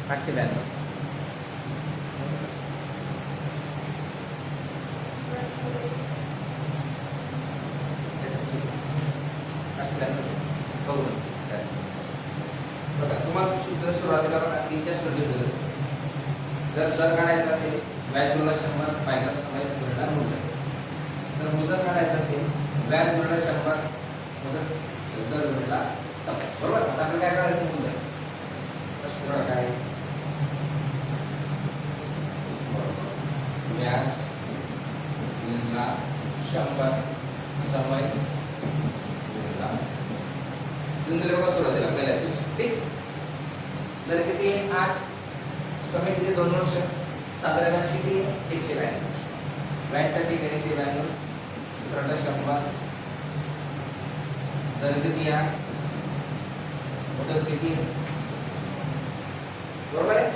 892. बघू बघा, तुम्हाला सूत्र सुरुवातीला बघा 3च्या स्पर्धेत दिलं. जर दर काढायचा असेल व्याज गुणिले 100 मायनस समय गुणिले मूलधन. जर मूलधन काढायचं असेल व्याज गुणिले 100 मूलधन दर गुणिले समय. बरोबर. आता आपल्याला काय करायचं मूलधन. तर सूत्र काय व्याज गुणिले 100 समय गुणिले बघा सुरुवातीला पहिल्या दिवशी. ठीक. दर किती आहे 8, समय किती 2 वर्ष, साधारण व्याज किती 192. व्याजच्या ठिकाणी 192, सूत्राला 100, दर किती आहे, मुदत किती, बरोबर आहे.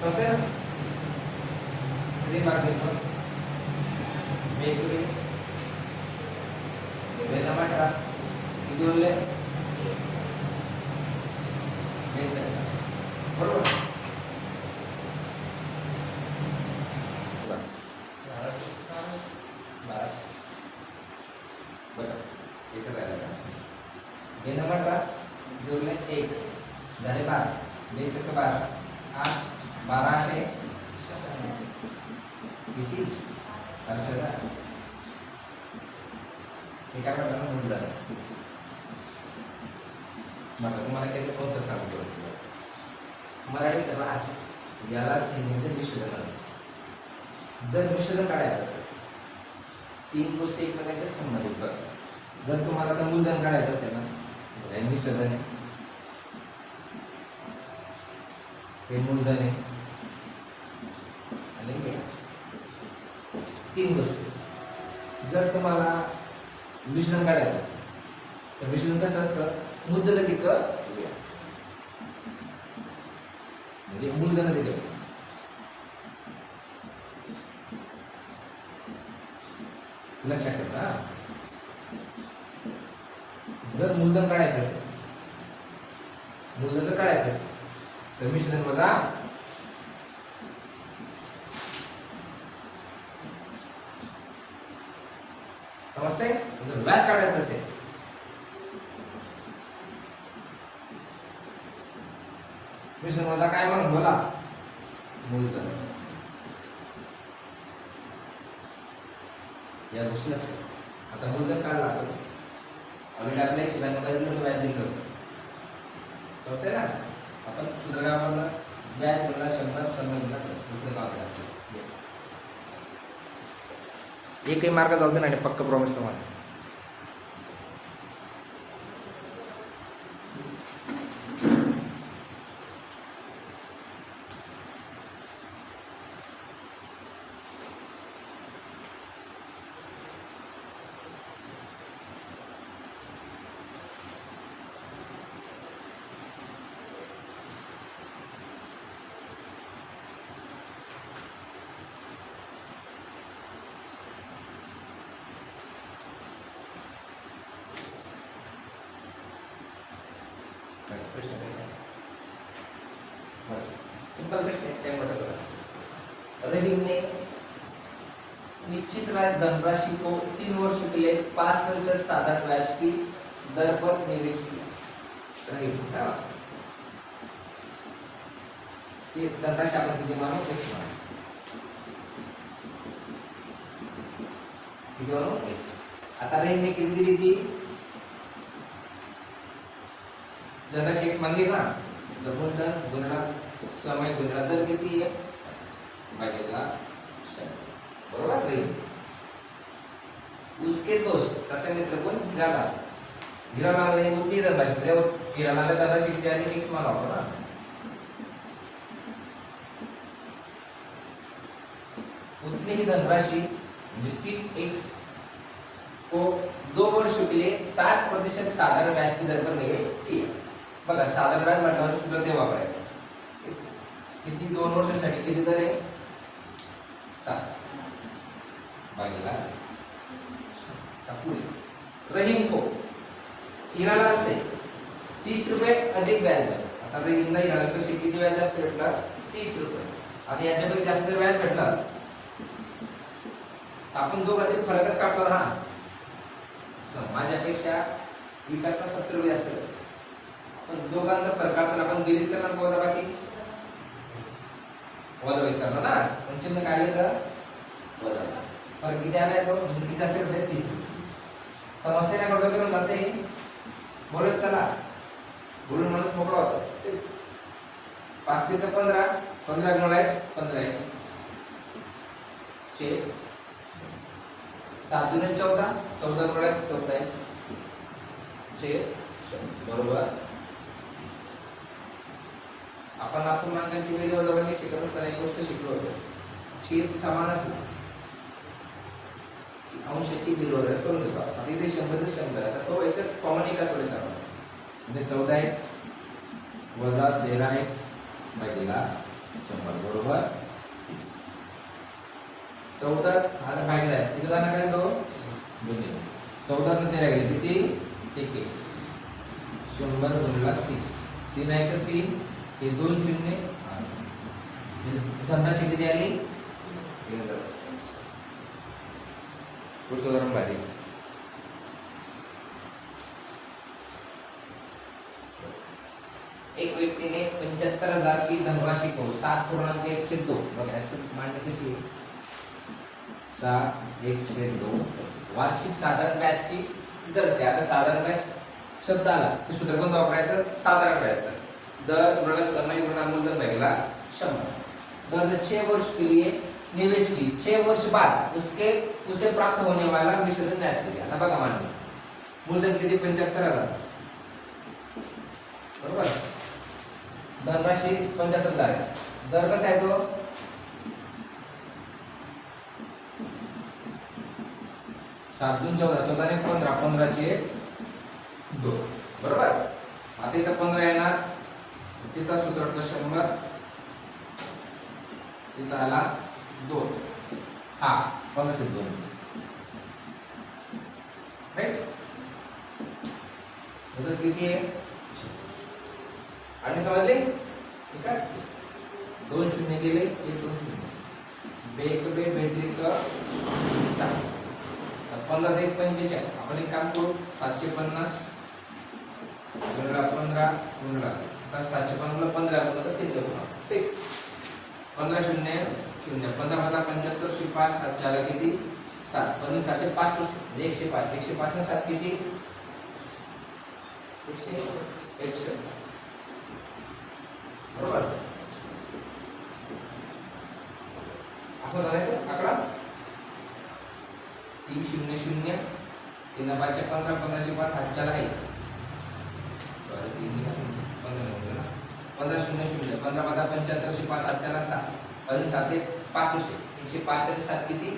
कसं आहे ना किती मार्क देतो वेगवेगळे वेगळा मात्रा किती उरले 20. बरोबर. बघा इथं राहिलं का बेना मात्रा जोडले 1 झाले 12, 20 × 12 8, 12 8 किती 18,000. हे काय करणार म्हणून झालं. बघा तुम्हाला काही कॉन्सेप्ट सांगतो. मराठीत रास याला हिंदीमध्ये विशोधन. जर विशोधन काढायचं असेल 3 गोष्टी एकमेकांच्या संबंधित. बघा जर तुम्हाला आता मूलधन काढायचं असेल ना, हे विशोधन आहे, हे मूलधन आहे आणि व्याज. 3 गोष्टी. जर तुम्हाला विशोधन काढायचं असेल तर विशोधन कसं असतं, मुद्दल अधिक व्याज म्हणजे मूलधन अधिक व्याज. लक्षात ठेवा. जर मूलधन काढायचं असेल, मूलधन जर काढायचं असेल तर विशोधन वजा समजते. जर व्याज काढायचं असेल विशोधन वजा काय मग बोला मूलधन. या गोष्टी लक्षात. आता मूलधन काढला आपण ऑलरेडी आपल्या 192 दिलं व्याज दिलं होतं. समजते ना. आपण सूत्र काय वापरलं, व्याज गुणिले 100 समय गुणिले इकडे वापरलं. एकही मार्क जाऊ दे ना, पक्का प्रॉमिस तुम्हाला. सिंपल प्रश्न है, टाइम बता दो. रहीम ने निश्चित धनराशि को 3 वर्षों के लिए 5% साधारण ब्याज की दर पर निवेश किया. रहीम है ना, ये धनराशि आपण किती मानो x मानो, किती मानो x. आता रहीम ने किती दिली ती धनराशि x मानली ना, मूलधन गुणिले समय गुणिले दर किती आहे भागिले 100. बरोबर रहीम. उसके दोस्त त्याचा मित्र कोण हिरालाल. हिरालाल ने उतनी धनराशि म्हणजे हिरालाल धनराशि किती आली x माना आपण ना. उतनी ही धनराशि निश्चित x को 2 वर्षों के लिए 7% साधारण ब्याज की दर पर निवेश किया. बघा साधारण ब्याज म्हटल्यावर सूत्र ते वापरायचं. किती 2 वर्षांसाठी किती दर आहे 7 भागिले. पुढे रहीम को हीरालाल से 30 रुपए अधिक ब्याज मिला. आता इंदा हिरापेक्षा किती व्याज जास्त भेटला? 30 रुपये. आता याच्यापैकी जास्त व्याज भेटला आपण दोघांतील फरकच काढतो ना. माझ्यापेक्षा विकासला 70 रुपये जास्त भेटले. पण दोघांचा फरक काढताना आपण बेरीज करणार वजा बाकी वजा करणार ना. पण चिन्ह काढले तर वजा फरक किती आलाय तो म्हणजे किती असेल 30 रुपये. समस्येला मोठं करून जाते बोलत चला बोलून माणूस मोकळा होतो. 5 ते 15 15 गुणिले x 15x चे 7 दुने 14 14 गुणिले 14x चे बरोबर. आपण अपूर्णांकांची बेरीज वजाबाकी शिकत असताना एक गोष्ट शिकलो होतो. छेद समान असला अंशाची बेरीज वजा करून देतो. आता इथे 100 ते 100 आता तो एकच कॉमन एकाच वेळी करावा म्हणजे 14x वजा 13x भागिले 100 बरोबर 30. 14 आता भागिले तिथे जाणार काय तो गुणिले 14 ने 13 गेले किती 1x 100 गुणिले 30 3 आहे तर 3 हे 2 शून्य धनराशी किती आली पुढचं उदाहरण पाहिजे. एक व्यक्तीने 75,000 की धनराशि को 7.1/2 बघा मांडणी कशी आहे 7/1/2 वार्षिक साधारण ब्याज की दर से. आता साधारण ब्याज शब्द आला तो सूत्र पण वापरायचं साधारण ब्याज दर गुणा समय गुणा मूलधन भागिले 100. दर 6 वर्ष के लिए निवेश की 6 वर्ष बाद उसे प्राप्त होने वाला विशेषण ज्ञात करिए. आता बघा मांडणी मूलधन किती 75,000 बरोबर. धनराशी 75,000 आहे. दर कसा आहे तो 7 दून 14 14 ने 15 15 चे 2 बरोबर. आता इथं 15 येणार तिथं सूत्रातलं 100 इथं आला 2 हा 15 चे 2 राईट. बदल किती आहे आणि समजले विकास 2 शून्य गेले 1 2 शून्य बेक बे व्यतिरिक्त 7 15 ते 45 आपण एक काम करू 750 गुणिले 15 गुणिले तर 750 15 गुणिले 3 देऊ ठीक. 15 शून्य शून्य 15 मध्ये 75 शी 5 7 4 किती 7 पण 7 5 म्हणजे 105 105 आणि 7 किती 100 बरोबर. असं झालं आकडा 3 0 0 3 5 15 15 चे 5 हातच्याला आहे 15 0 0 15 मध्ये 75 शी 5 हातच्याला 7 आणि 7 5 105 आणि 7 किती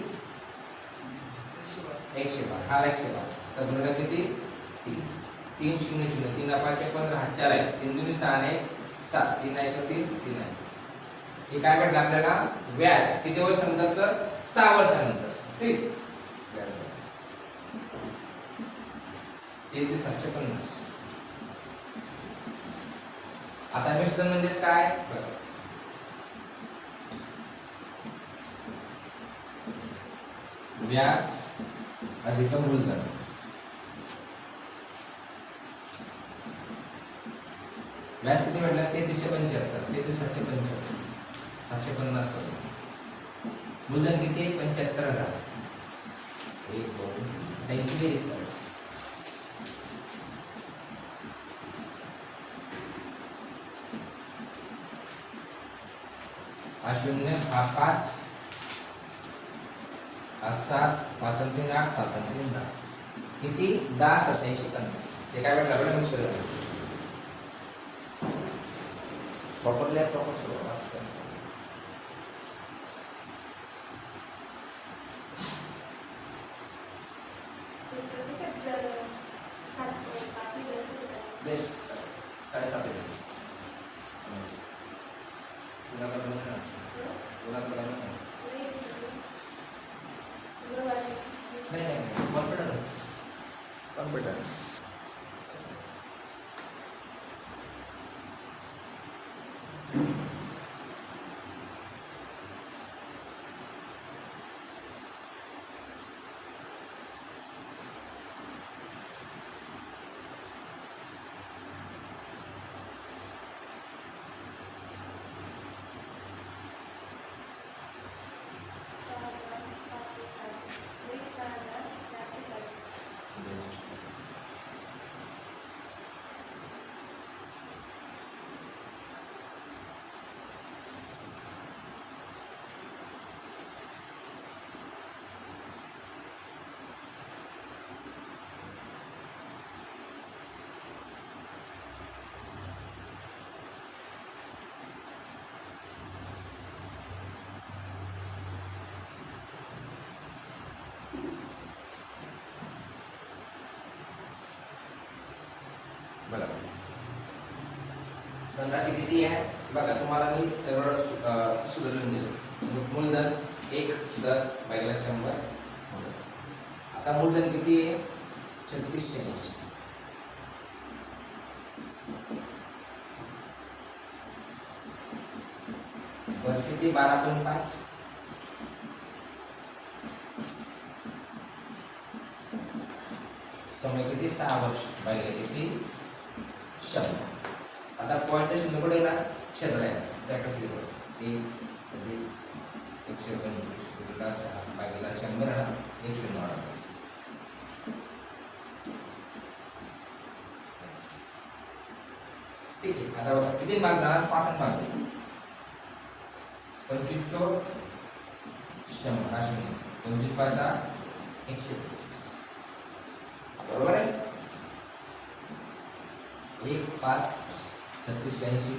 112 हा 112 तर गुणिले किती 3 3 0 0 3 5 15 हातच्याला आहे 3 2 6 आणि 7 3 आहे 3 3 आहे. हे काय भेटलं आपल्याला व्याज किती वर्षानंतरचं 6 वर्षानंतर ठीक. 3350. आता मिश्रण म्हणजेच काय व्याज अधिक मूलधन व्याज किती भेटला 3375 3375 750 मूलधन किती 75,000 1 2 त्यांची बेरीज करा. हा 0 हा 5 हा 7 5 आणि 3 8 7 आणि 3 10 किती 10 87 50 हे काय भेटलं आपल्याला मिश्रण प्रॉपरली प्रॉपर सुरुवात बेस्ट 7.5 नहीं कॉन्फिडेंस कॉन्फिडेंस बघा धनराशी किती आहे बघा, तुम्हाला मी सरळ सुधारून दिलं. मूलधन 1 दर बायला 100. आता मूलधन किती आहे 3680. वर्ष किती 12.5. समय किती 6 वर्ष बायला किती 100. आता पॉईंट शून्य कुठे येणार क्षेत्र आहे ब्रॅकेट लिहू 1 म्हणजे 125 गुणिले 6 भागिले 100 आहे 1 शून्य वाढवतो. ठीक आहे. आता बघा किती मार्क जाणार 5 मार्क आहे. 25 चोक 100 हा शून्य 25 पाचा 125 बरोबर आहे. 1 5 3680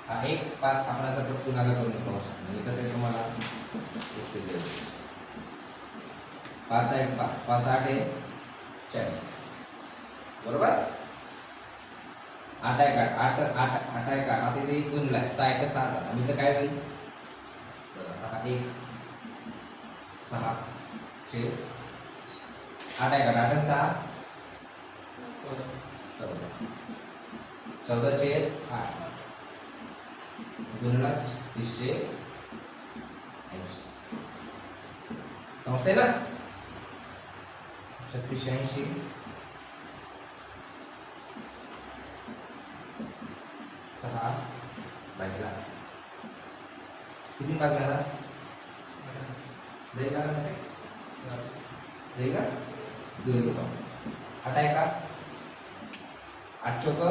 हा 1 5 आपण आता गुणाकार करून पाहू शकतो. म्हणजे कसं आहे तुम्हाला 5 1 5 5 8 आहे 40 बरोबर. 8 1 8 8 8 1 आता इथे गुणला 6 1 7 आणि इथं काय होईल बघा 1 6 चे 8 1 8 6 14 14 चे 8 गुणला 3680 समजते ना. 3680 6 भागिले किती भाग झाला देईल का नाही देईल का 2 रुपये. 8 1 8 चौक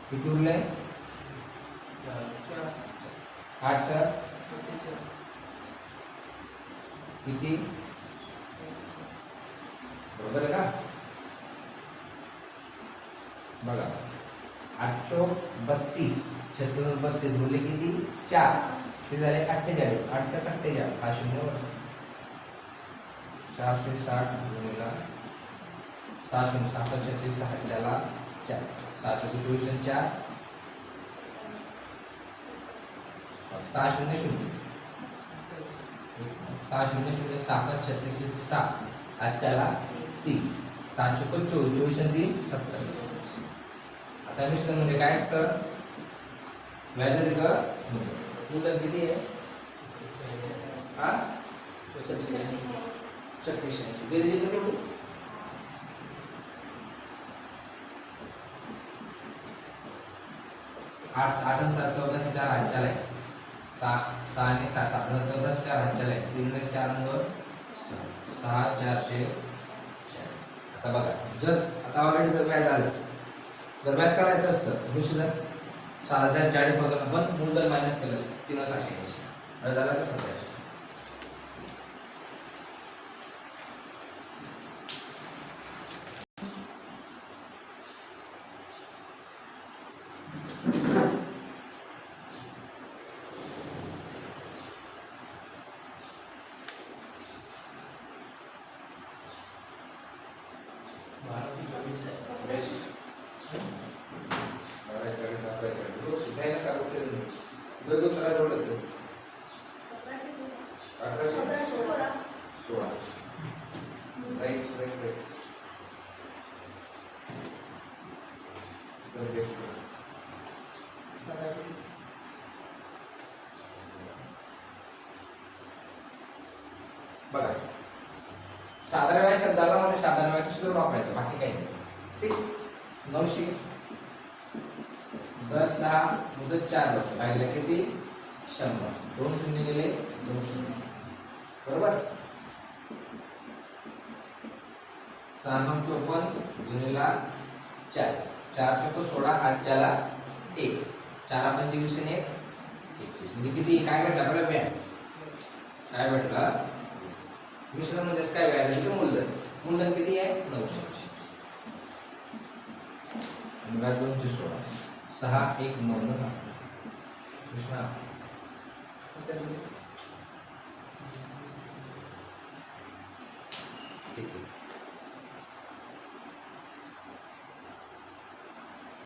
किती उरले 8 सर किती बरोबर आहे का. बघा 8 चौक 32 36 32 उरले किती 4 ते झाले 48 8 7 48 हा शून्य 460 गुणिले 6 शून्य 7 36 6 ला 4 7 चौक 24 आणि 4 6 शून्य शून्य 6 शून्य शून्य 6 7 36 6 आजच्याला 3 7 चौक 24 24 आणि 3 27. आता मिश्रण म्हणजे काय असतं व्याज मूलधन किती आहे 3680 बेरीज येते तेवढी 8 8 आणि 7 14 4 हातच्याला आहे 6 आणि 7 7 14 4 हातच्याला आहे 3 आणि 4 नंबर 6 440. आता बघा जर आता ऑलरेडी जर व्याज आलंच जर व्याज काढायचं असतं मिश्रण 6040 मधून आपण मूलधन मायनस केलं असतं 3680 झाला तर 1780. इथं पेस्ट करू. बघा साधारण व्याज शब्दाला म्हणजे साधारण व्याज सूत्र वापरायचं, बाकी काही नाही. ठीक. 900 दर 6 मुदत 4 वर्ष भागिले किती 100. 2 शून्य गेले 2 शून्य. बरोबर. 6 9 54 गुणिला 4. 4 चौक 16 हातच्याला 1. 4 पंचे 20 आणि 1 21. म्हणजे किती काय भेटलं आपल्याला व्याज? काय भेटलं? मिश्रण म्हणजेच काय व्याज आहे? मूलधन. मूलधन किती आहे? 900. आणि व्याज 216. 6 1 9 कृष्णा